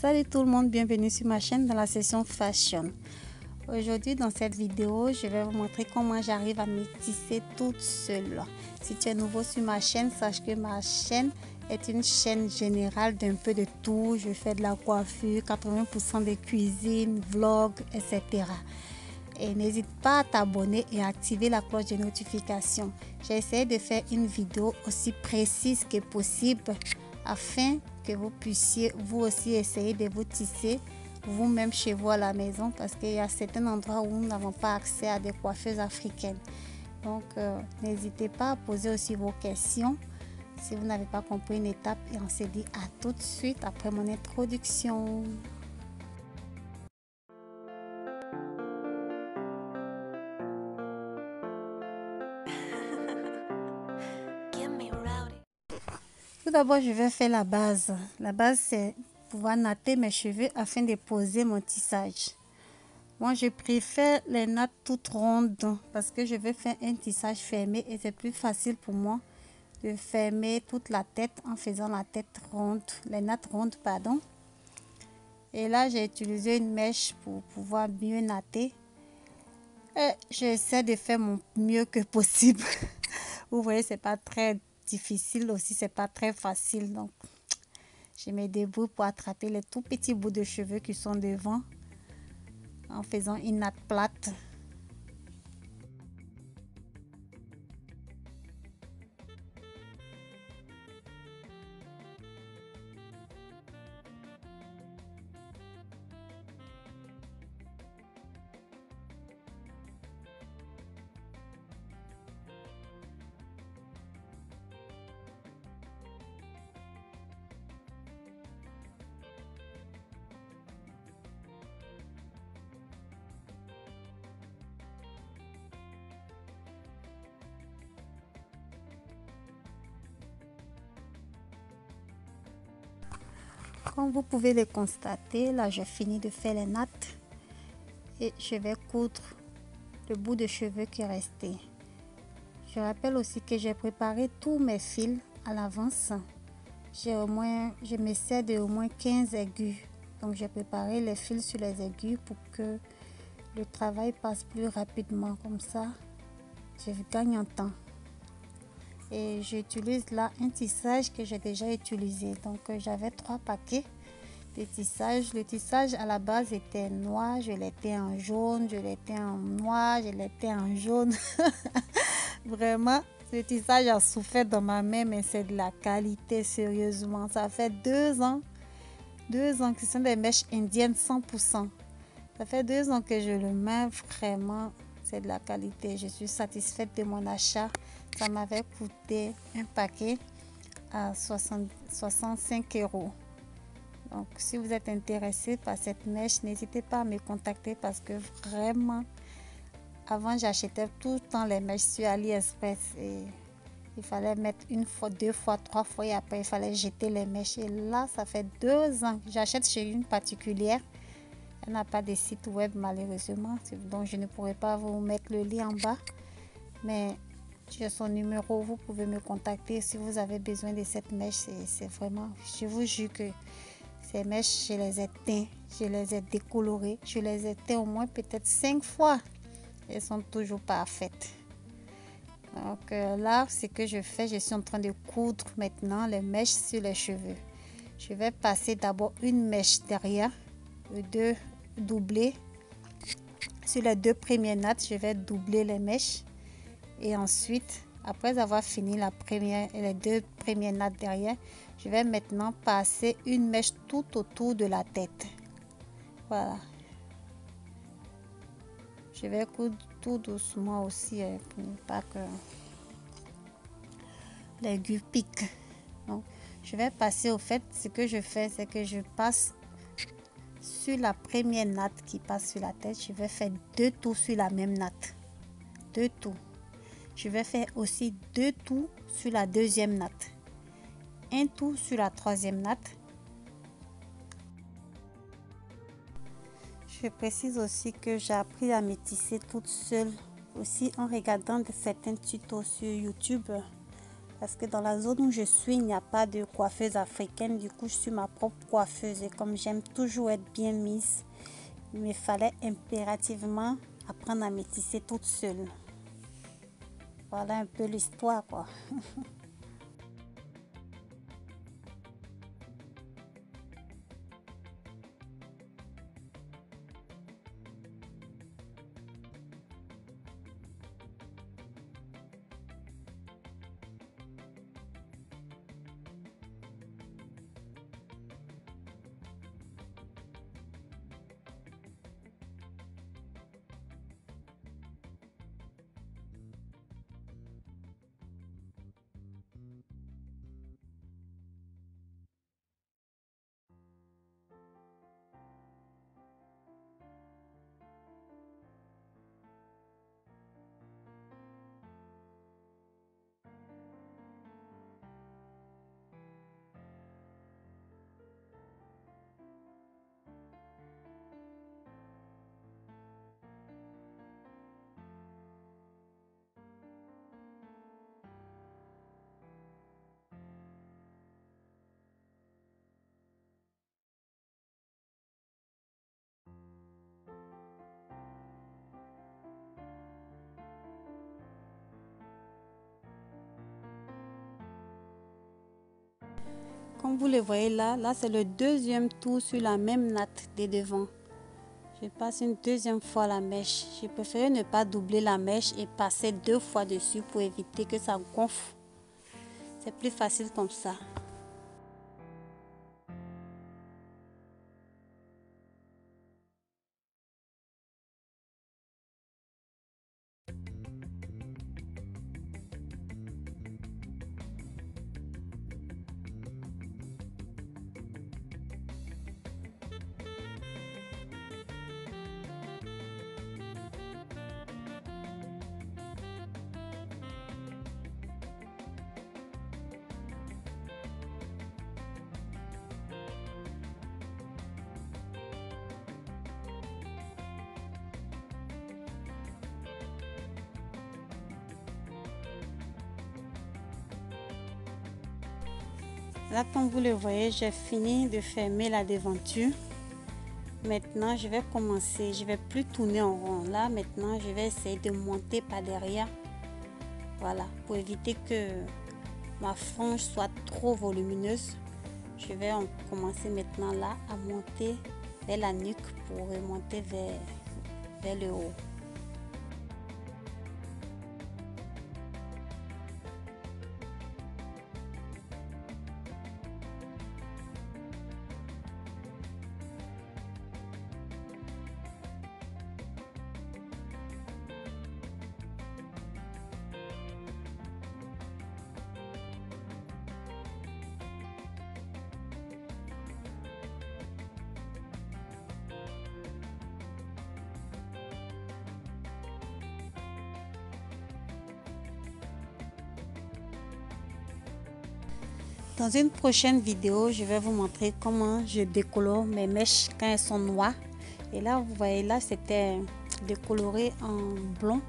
Salut tout le monde, bienvenue sur ma chaîne dans la section fashion. Aujourd'hui dans cette vidéo, je vais vous montrer comment j'arrive à métisser toute seule. Si tu es nouveau sur ma chaîne, sache que ma chaîne est une chaîne générale d'un peu de tout. Je fais de la coiffure, 80% de cuisine, vlog, etc. Et n'hésite pas à t'abonner et à activer la cloche de notification. J'ai essayé de faire une vidéo aussi précise que possible afin que vous puissiez vous aussi essayer de vous tisser vous-même chez vous à la maison, parce qu'il y a certains endroits où nous n'avons pas accès à des coiffeuses africaines. Donc n'hésitez pas à poser aussi vos questions si vous n'avez pas compris une étape, et on se dit à tout de suite après mon introduction. Tout d'abord, je vais faire la base. La base, c'est pouvoir natter mes cheveux afin de poser mon tissage. Moi, je préfère les nattes toutes rondes parce que je vais faire un tissage fermé et c'est plus facile pour moi de fermer toute la tête en faisant la tête ronde, les nattes rondes, pardon. Et là, j'ai utilisé une mèche pour pouvoir mieux natter. Et j'essaie de faire mon mieux que possible. Vous voyez, c'est pas très difficile aussi, c'est pas très facile. Donc, je me débrouille pour attraper les tout petits bouts de cheveux qui sont devant en faisant une natte plate. Comme vous pouvez le constater, là j'ai fini de faire les nattes et je vais coudre le bout de cheveux qui est resté. Je rappelle aussi que j'ai préparé tous mes fils à l'avance. Je me sers de au moins 15 aigus. Donc j'ai préparé les fils sur les aigus pour que le travail passe plus rapidement. Comme ça, je gagne en temps. Et j'utilise là un tissage que j'ai déjà utilisé. Donc j'avais 3 paquets de tissage. Le tissage à la base était noir, je l'ai teint en jaune, je l'ai teint en noir, je l'ai teint en jaune. Vraiment, ce tissage a souffert dans ma main, mais c'est de la qualité, sérieusement. Ça fait 2 ans que ce sont des mèches indiennes 100%. Ça fait 2 ans que je le mets, vraiment, c'est de la qualité. Je suis satisfaite de mon achat. Ça m'avait coûté un paquet à 65 €. Donc, si vous êtes intéressé par cette mèche, n'hésitez pas à me contacter parce que vraiment, avant, j'achetais tout le temps les mèches sur AliExpress et il fallait mettre 1 fois, 2 fois, 3 fois et après, il fallait jeter les mèches. Et là, ça fait 2 ans que j'achète chez une particulière. Elle n'a pas de site web malheureusement, donc je ne pourrai pas vous mettre le lien en bas. Mais j'ai son numéro, vous pouvez me contacter si vous avez besoin de cette mèche. C'est vraiment, je vous jure que ces mèches, je les ai teintes, je les ai décolorées, je les ai teintes au moins peut-être 5 fois. Elles sont toujours parfaites. Donc là, ce que je fais, je suis en train de coudre maintenant les mèches sur les cheveux. Je vais passer d'abord une mèche derrière, deux doublés. Sur les 2 premières nattes, je vais doubler les mèches. Et ensuite, après avoir fini les 2 premières nattes derrière, je vais maintenant passer une mèche tout autour de la tête. Voilà. Je vais coudre tout doucement aussi pour ne pas que l'aiguille pique. Donc, je vais passer au fait, ce que je fais, c'est que je passe sur la première natte qui passe sur la tête. Je vais faire 2 tours sur la même natte. 2 tours. Je vais faire aussi 2 tours sur la deuxième natte. 1 tour sur la troisième natte. Je précise aussi que j'ai appris à me tisser toute seule aussi en regardant certains tutos sur YouTube. parce que dans la zone où je suis, il n'y a pas de coiffeuse africaine. Du coup, je suis ma propre coiffeuse et comme j'aime toujours être bien mise, il me fallait impérativement apprendre à me tisser toute seule. Voilà un peu l'histoire, quoi. Comme vous le voyez là, c'est le deuxième tour sur la même natte des devants. Je passe une deuxième fois la mèche. Je préfère ne pas doubler la mèche et passer 2 fois dessus pour éviter que ça gonfle. C'est plus facile comme ça. Là, comme vous le voyez, j'ai fini de fermer la devanture. Maintenant, je vais commencer. Je vais plus tourner en rond. Là, maintenant, je vais essayer de monter par derrière. Voilà, pour éviter que ma frange soit trop volumineuse. Je vais commencer maintenant là à monter vers la nuque pour remonter vers le haut. Dans une prochaine vidéo, je vais vous montrer comment je décolore mes mèches quand elles sont noires. Et là, vous voyez, là, c'était décoloré en blond.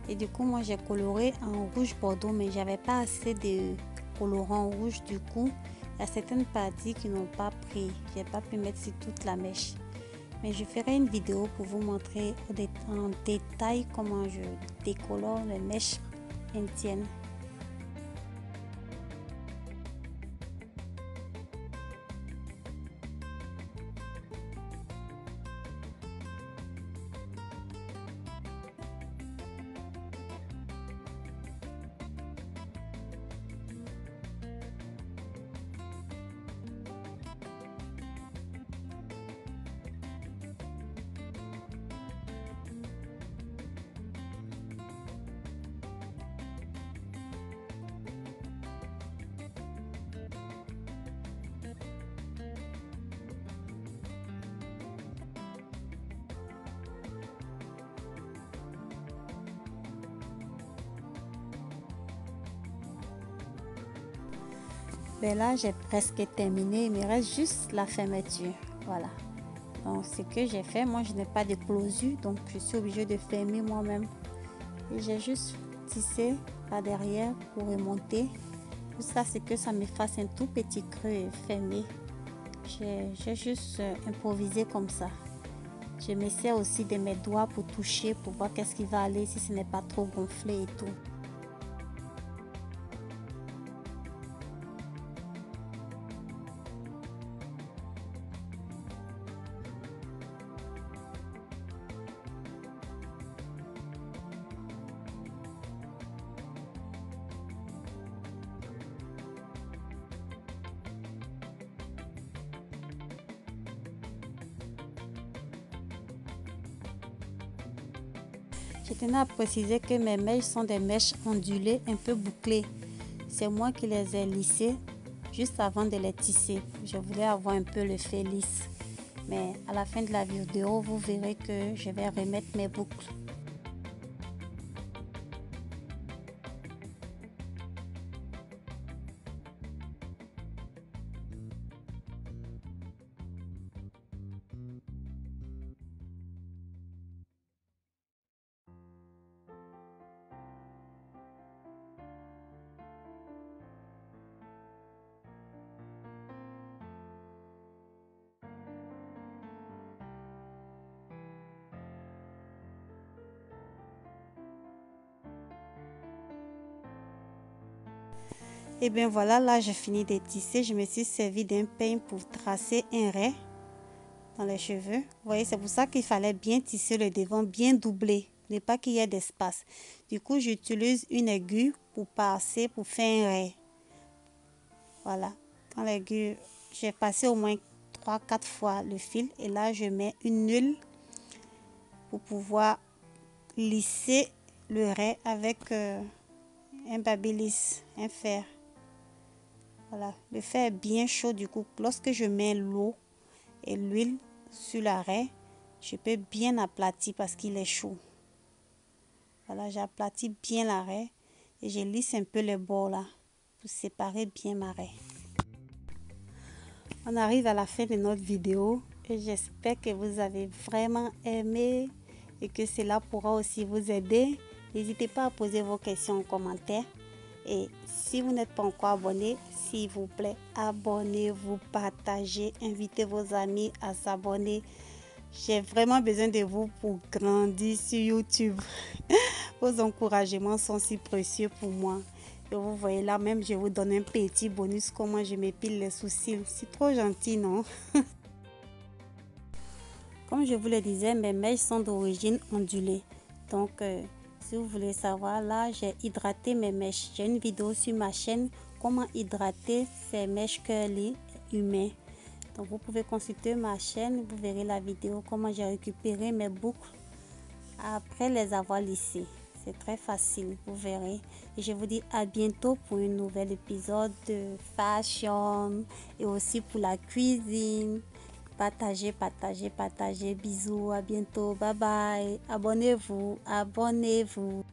Et du coup, moi, j'ai coloré en rouge bordeaux, mais j'avais pas assez de colorant rouge. Du coup, il y a certaines parties qui n'ont pas pris. J'ai pas pu mettre sur toute la mèche. Mais je ferai une vidéo pour vous montrer en détail comment je décolore les mèches indiennes. Ben là, j'ai presque terminé. Il me reste juste la fermeture. Voilà. Donc, ce que j'ai fait, moi, je n'ai pas de closure. Donc, je suis obligée de fermer moi-même. Et j'ai juste tissé par derrière pour remonter Jusqu'à ce que ça me fasse un tout petit creux fermé. J'ai juste improvisé comme ça. Je m'essaie aussi de mes doigts pour toucher, pour voir qu'est-ce qui va aller, si ce n'est pas trop gonflé et tout. Je tenais à préciser que mes mèches sont des mèches ondulées, un peu bouclées. C'est moi qui les ai lissées juste avant de les tisser. Je voulais avoir un peu le fait lisse. Mais à la fin de la vidéo, vous verrez que je vais remettre mes boucles. Et bien voilà, là j'ai fini de tisser. Je me suis servi d'un peigne pour tracer un raie dans les cheveux. Vous voyez, c'est pour ça qu'il fallait bien tisser le devant, bien doublé, ne pas qu'il y ait d'espace. Du coup, j'utilise une aiguille pour passer, pour faire un raie. Voilà, quand l'aiguille, j'ai passé au moins 3-4 fois le fil et là je mets une nulle pour pouvoir lisser le raie avec un babyliss, un fer. Voilà, le fer est bien chaud, du coup lorsque je mets l'eau et l'huile sur la raie, je peux bien aplatir parce qu'il est chaud. Voilà, j'aplatis bien la raie et je lisse un peu les bords là pour séparer bien ma raie. On arrive à la fin de notre vidéo et j'espère que vous avez vraiment aimé et que cela pourra aussi vous aider. N'hésitez pas à poser vos questions en commentaire. Et si vous n'êtes pas encore abonné, s'il vous plaît, abonnez-vous, partagez, invitez vos amis à s'abonner. J'ai vraiment besoin de vous pour grandir sur YouTube. Vos encouragements sont si précieux pour moi. Et vous voyez là, même je vous donne un petit bonus, comment je m'épile les sourcils. C'est trop gentil, non? Comme je vous le disais, mes mèches sont d'origine ondulée. Donc, si vous voulez savoir, là, j'ai hydraté mes mèches. J'ai une vidéo sur ma chaîne, comment hydrater ces mèches curly humains. Donc, vous pouvez consulter ma chaîne, vous verrez la vidéo, comment j'ai récupéré mes boucles après les avoir lissées. C'est très facile, vous verrez. Et je vous dis à bientôt pour un nouvel épisode de fashion et aussi pour la cuisine. Partagez, partagez, partagez. Bisous, à bientôt. Bye bye. Abonnez-vous, abonnez-vous.